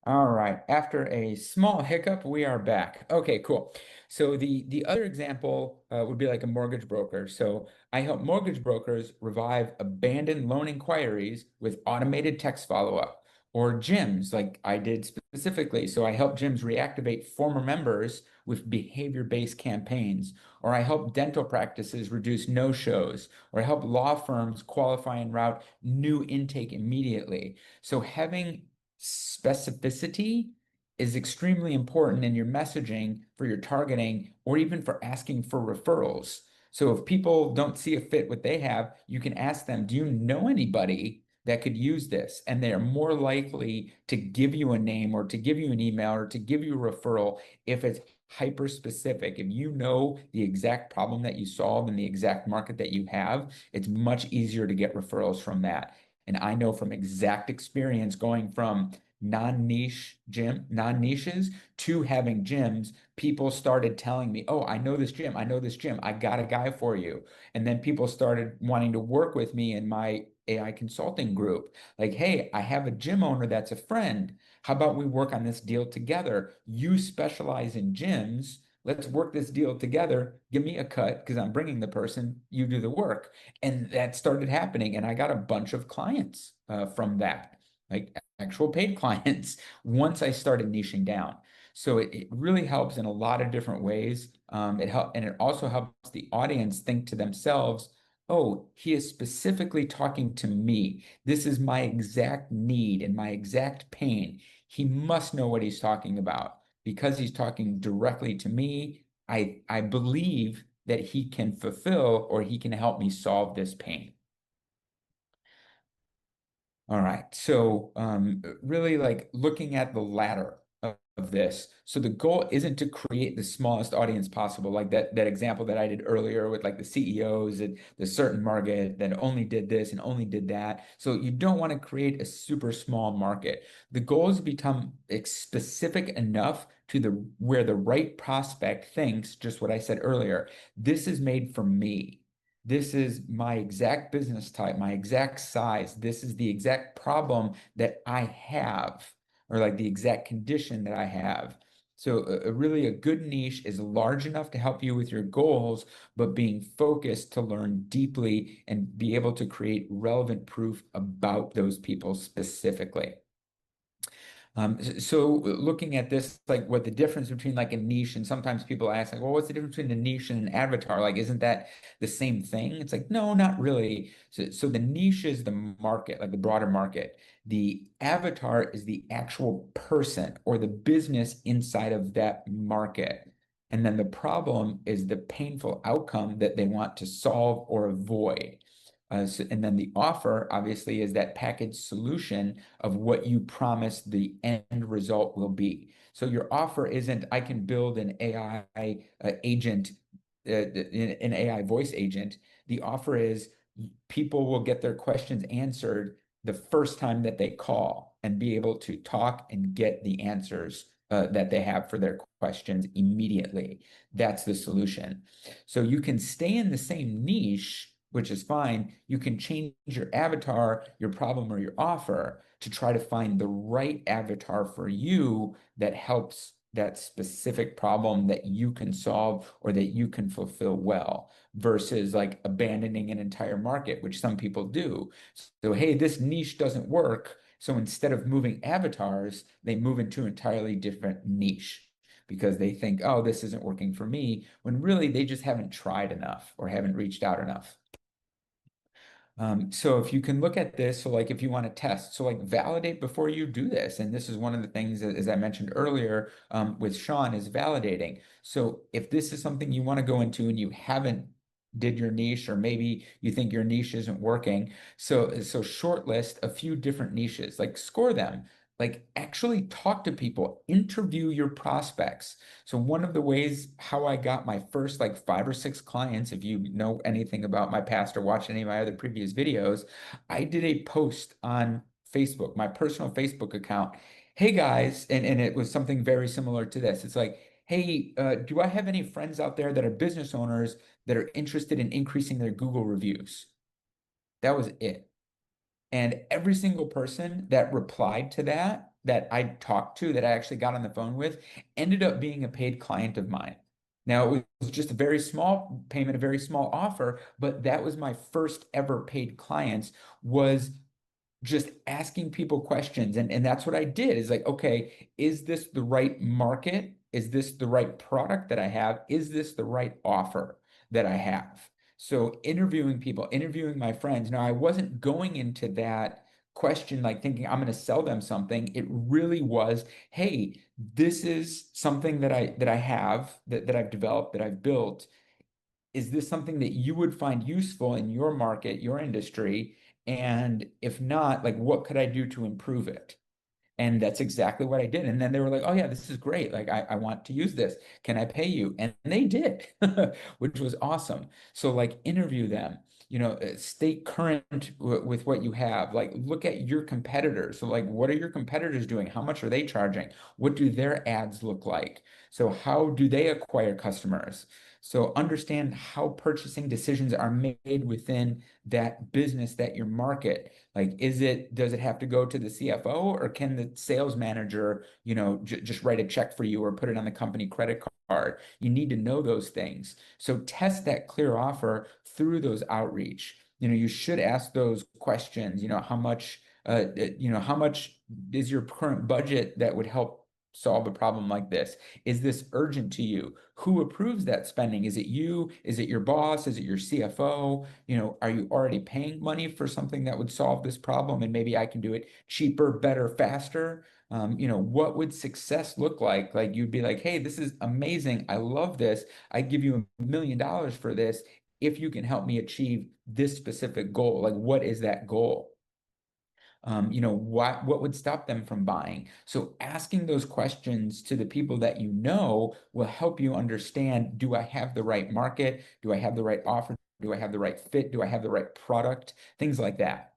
All right. After a small hiccup, we are back. Okay, cool. So the other example would be like a mortgage broker. So I help mortgage brokers revive abandoned loan inquiries with automated text follow-up, or gyms, like I did specifically. So I help gyms reactivate former members with behavior-based campaigns, or I help dental practices reduce no-shows, or I help law firms qualify and route new intake immediately. So having specificity is extremely important in your messaging for your targeting or even for asking for referrals. So if people don't see a fit what they have, you can ask them, do you know anybody that could use this? And they're more likely to give you a name or to give you an email or to give you a referral if it's hyper specific. If you know the exact problem that you solve and the exact market that you have, it's much easier to get referrals from that. And I know from exact experience going from non-niches to having gyms, people started telling me, oh, I know this gym. I know this gym. I got a guy for you. And then people started wanting to work with me in my AI consulting group. Like, hey, I have a gym owner that's a friend. How about we work on this deal together? You specialize in gyms. Let's work this deal together. Give me a cut because I'm bringing the person. You do the work. And that started happening. And I got a bunch of clients from that, like actual paid clients, once I started niching down. So it really helps in a lot of different ways. And it also helps the audience think to themselves, oh, he is specifically talking to me. This is my exact need and my exact pain. He must know what he's talking about because he's talking directly to me. I believe that he can fulfill or he can help me solve this pain. All right. So really like looking at the ladder of this. So the goal isn't to create the smallest audience possible, like that example that I did earlier with like the CEOs at the certain market that only did this and only did that. So you don't want to create a super small market. The goal is to become specific enough to the where the right prospect thinks, just what I said earlier, this is made for me. This is my exact business type, my exact size. This is the exact problem that I have, or like the exact condition that I have. So, really, a good niche is large enough to help you with your goals, but being focused to learn deeply and be able to create relevant proof about those people specifically. So looking at this, like what the difference between like a niche and sometimes people ask like, well, what's the difference between a niche and an avatar? Like, isn't that the same thing? It's like, no, not really. So the niche is the market, like the broader market. The avatar is the actual person or the business inside of that market. And then the problem is the painful outcome that they want to solve or avoid. And then the offer, obviously, is that package solution of what you promise the end result will be. So your offer isn't, I can build an AI agent, an AI voice agent. The offer is people will get their questions answered the first time that they call and be able to talk and get the answers that they have for their questions immediately. That's the solution. So you can stay in the same niche, which is fine. You can change your avatar, your problem, or your offer to try to find the right avatar for you that helps that specific problem that you can solve or that you can fulfill well versus like abandoning an entire market, which some people do. So, hey, this niche doesn't work. So instead of moving avatars, they move into an entirely different niche because they think, oh, this isn't working for me, when really they just haven't tried enough or haven't reached out enough. So if you can look at this, so like if you want to test, so like validate before you do this. And this is one of the things that, as I mentioned earlier, with Sean is validating. So if this is something you want to go into and you haven't did your niche, or maybe you think your niche isn't working, so shortlist a few different niches, like score them, like actually talk to people, interview your prospects. So one of the ways how I got my first like 5 or 6 clients, if you know anything about my past or watched any of my other previous videos, I did a post on Facebook, my personal Facebook account. Hey guys, and it was something very similar to this. It's like, hey, do I have any friends out there that are business owners that are interested in increasing their Google reviews? That was it. And every single person that replied to that that I talked to, that I actually got on the phone with, ended up being a paid client of mine. Now, it was just a very small payment, a very small offer, but that was my first ever paid clients, was just asking people questions. And that's what I did, is like, okay, is this the right market? Is this the right product that I have? Is this the right offer that I have? So interviewing people, interviewing my friends. Now, I wasn't going into that question like thinking I'm going to sell them something. It really was, hey, this is something that I have, that I've developed, that I've built. Is this something that you would find useful in your market, your industry? And if not, like, what could I do to improve it? And that's exactly what I did. And then they were like, oh, yeah, this is great. Like, I want to use this. Can I pay you? And they did, which was awesome. So, like, interview them, stay current with what you have. Like, look at your competitors. So, like, what are your competitors doing? How much are they charging? What do their ads look like? So, how do they acquire customers? So, understand how purchasing decisions are made within that business, that your market. Like, does it have to go to the CFO, or can the sales manager, just write a check for you or put it on the company credit card? You need to know those things. So test that clear offer through those outreach. You should ask those questions. How much is your current budget that would help solve a problem like this? Is this urgent to you? Who approves that spending? Is it you? Is it your boss? Is it your CFO? Are you already paying money for something that would solve this problem? And maybe I can do it cheaper, better, faster. What would success look like? Like, you'd be like, hey, this is amazing. I love this. I give you $1 million for this if you can help me achieve this specific goal. Like, what is that goal? What would stop them from buying? So asking those questions to the people that you know will help you understand, do I have the right market? Do I have the right offer? Do I have the right fit? Do I have the right product? Things like that.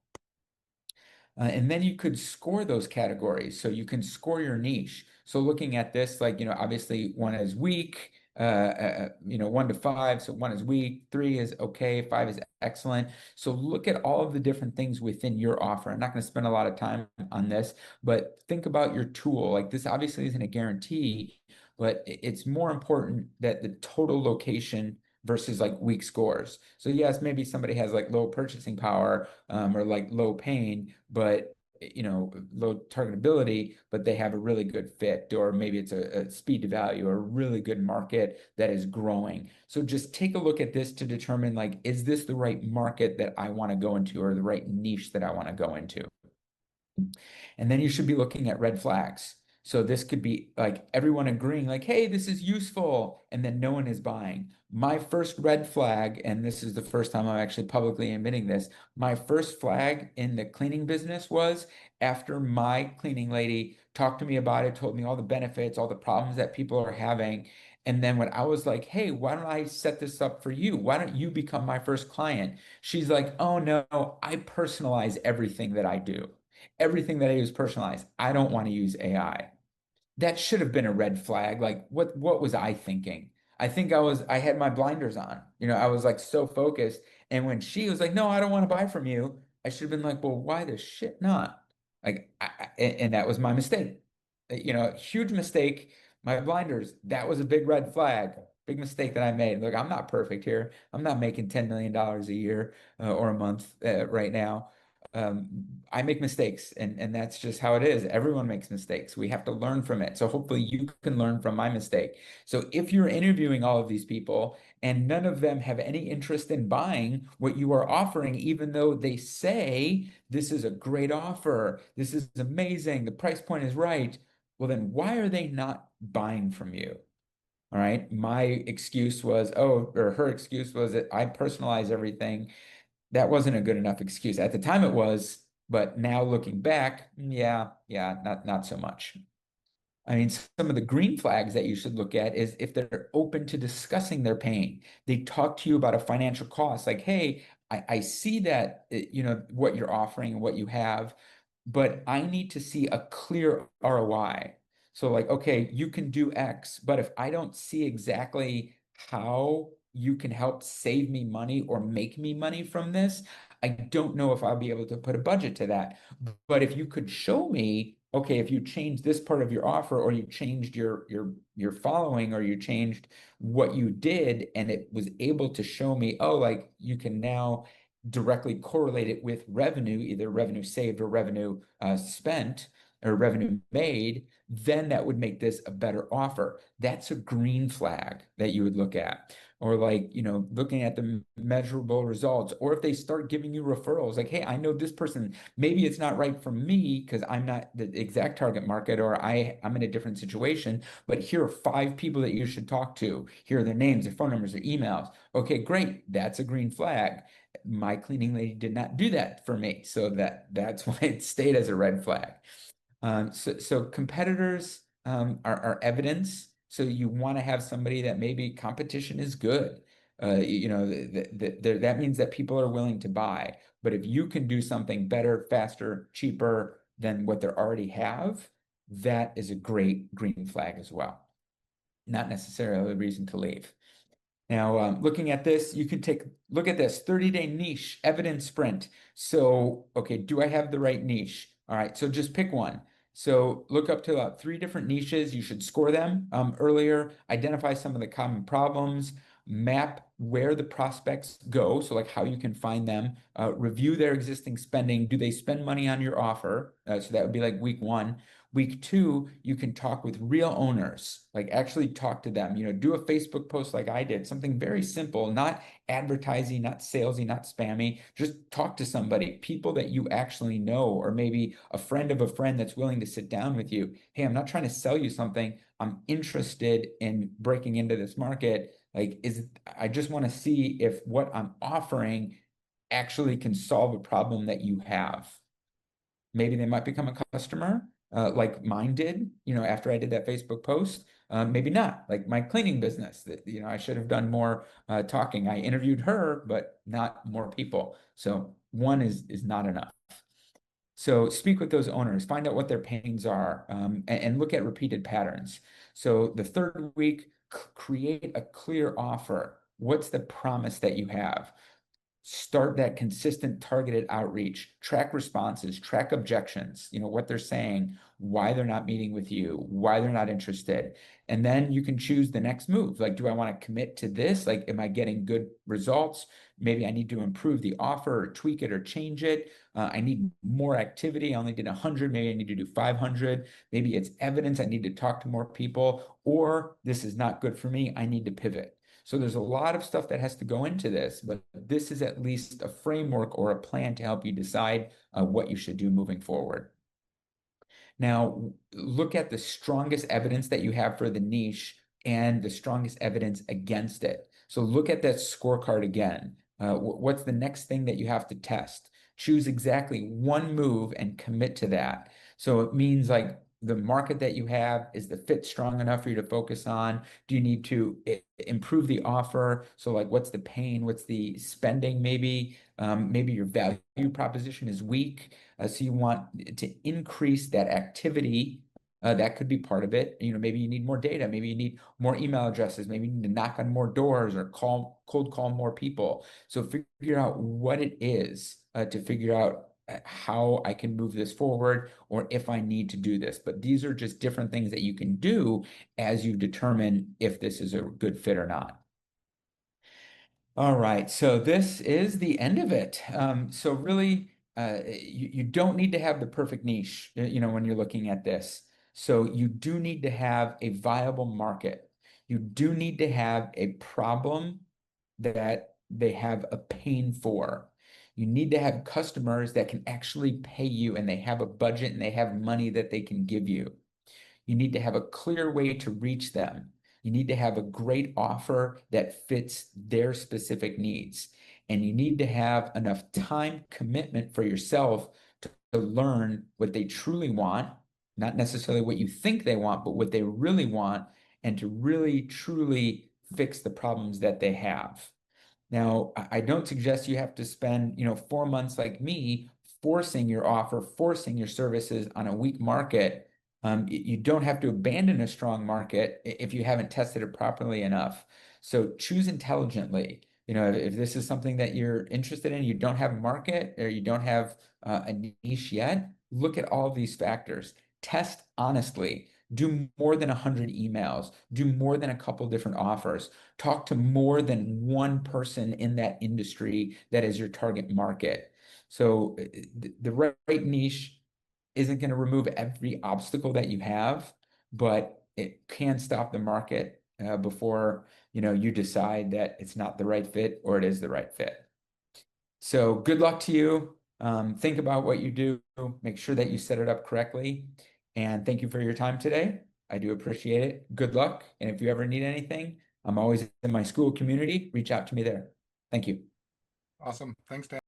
And then you could score those categories. So you can score your niche. So looking at this, like, obviously one is weak, 1 to 5. So 1 is weak, 3 is okay, 5 is excellent. So look at all of the different things within your offer. I'm not going to spend a lot of time on this, but think about your tool. Like, this obviously isn't a guarantee, but it's more important that the total location versus like weak scores. So yes, maybe somebody has like low purchasing power, or like low pain, but low targetability, but they have a really good fit, or maybe it's a speed to value, or a really good market that is growing. So just take a look at this to determine, like, is this the right market that I want to go into, or the right niche that I want to go into? And then you should be looking at red flags. So this could be like everyone agreeing, like, hey, this is useful, and then no one is buying. My first red flag, and this is the first time I'm actually publicly admitting this, my first flag in the cleaning business was after my cleaning lady talked to me about it, told me all the benefits, all the problems that people are having. And then when I was like, hey, why don't I set this up for you? Why don't you become my first client? She's like, oh no, I personalize everything that I do. Everything that I use personalized. I don't want to use AI. That should have been a red flag. Like, what was I thinking? I had my blinders on. I was like so focused. And when she was like, no, I don't want to buy from you, I should have been like, well, why the shit not? Like, and that was my mistake. Huge mistake. My blinders, that was a big red flag. Big mistake that I made. Look, I'm not perfect here. I'm not making $10 million a year, or a month, right now. I make mistakes, and that's just how it is. Everyone makes mistakes. We have to learn from it. So hopefully you can learn from my mistake. So if you're interviewing all of these people and none of them have any interest in buying what you are offering, even though they say this is a great offer, this is amazing, the price point is right, well, then why are they not buying from you? All right. My excuse was, oh, or her excuse was that I personalize everything. That wasn't a good enough excuse. At the time it was, but now looking back, yeah, not so much. I mean, some of the green flags that you should look at is if they're open to discussing their pain. They talk to you about a financial cost, like, hey, I see that what you're offering and what you have, but I need to see a clear ROI. So like, okay, you can do X, but if I don't see exactly how you can help save me money or make me money from this, I don't know if I'll be able to put a budget to that. But if you could show me, okay, if you changed this part of your offer, or you changed your following, or you changed what you did, and it was able to show me, oh, like you can now directly correlate it with revenue, either revenue saved or revenue spent or revenue made, then that would make this a better offer. That's a green flag that you would look at. Or like, looking at the measurable results, or if they start giving you referrals, like, hey, I know this person, maybe it's not right for me because I'm not the exact target market, or I'm in a different situation, but here are 5 people that you should talk to. Here are their names, their phone numbers, their emails. Okay, great. That's a green flag. My cleaning lady did not do that for me. So that's why it stayed as a red flag. So competitors are evidence. So you want to have somebody that maybe competition is good. That means that people are willing to buy. But if you can do something better, faster, cheaper than what they already have, that is a great green flag as well. Not necessarily a reason to leave. Now, looking at this, you can look at this 30-day niche evidence sprint. So, okay, do I have the right niche? All right, so just pick one. So look up to 3 different niches. You should score them earlier, identify some of the common problems, map where the prospects go, so like how you can find them, review their existing spending. Do they spend money on your offer? So that would be like week 1. Week 2, you can talk with real owners, like actually talk to them, do a Facebook post like I did, something very simple, not advertising, not salesy, not spammy. Just talk to somebody, people that you actually know, or maybe a friend of a friend that's willing to sit down with you. Hey, I'm not trying to sell you something. I'm interested in breaking into this market. I just want to see if what I'm offering actually can solve a problem that you have. Maybe they might become a customer, like mine did, after I did that Facebook post. Maybe not, like my cleaning business that, I should have done more talking. I interviewed her, but not more people. So one is not enough. So speak with those owners, find out what their pains are, and look at repeated patterns. So the third week, create a clear offer. What's the promise that you have? Start that consistent targeted outreach, track responses, track objections, what they're saying, why they're not meeting with you, why they're not interested. And then you can choose the next move. Like, do I want to commit to this? Like, am I getting good results? Maybe I need to improve the offer or tweak it or change it. I need more activity. I only did 100. Maybe I need to do 500. Maybe it's evidence. I need to talk to more people, or this is not good for me. I need to pivot. So there's a lot of stuff that has to go into this, but this is at least a framework or a plan to help you decide what you should do moving forward. Now, look at the strongest evidence that you have for the niche and the strongest evidence against it. So look at that scorecard again. What's the next thing that you have to test? Choose exactly one move and commit to that. So it means like the market that you have, is the fit strong enough for you to focus on? Do you need to improve the offer? So like, what's the pain? What's the spending? Maybe your value proposition is weak. So you want to increase that activity. That could be part of it. Maybe you need more data. Maybe you need more email addresses. Maybe you need to knock on more doors or cold call more people. So figure out what it is to figure out how I can move this forward, or if I need to do this. But these are just different things that you can do as you determine if this is a good fit or not. All right, so this is the end of it. So really, you don't need to have the perfect niche, when you're looking at this. So you do need to have a viable market. You do need to have a problem that they have a pain for. You need to have customers that can actually pay you, and they have a budget and they have money that they can give you. You need to have a clear way to reach them. You need to have a great offer that fits their specific needs. And you need to have enough time commitment for yourself to learn what they truly want, not necessarily what you think they want, but what they really want, and to really, truly fix the problems that they have. Now, I don't suggest you have to spend, 4 months like me, forcing your offer, forcing your services on a weak market. You don't have to abandon a strong market if you haven't tested it properly enough. So choose intelligently. You know, if this is something that you're interested in, you don't have a market or you don't have a niche yet, look at all of these factors. Test honestly. Do more than 100 emails. Do more than a couple different offers. Talk to more than one person in that industry that is your target market. So the right niche isn't going to remove every obstacle that you have, but it can stop the market before you decide that it's not the right fit or it is the right fit. So good luck to you. Think about what you do. Make sure that you set it up correctly. And thank you for your time today. I do appreciate it. Good luck. And if you ever need anything, I'm always in my school community. Reach out to me there. Thank you. Awesome. Thanks, Dan.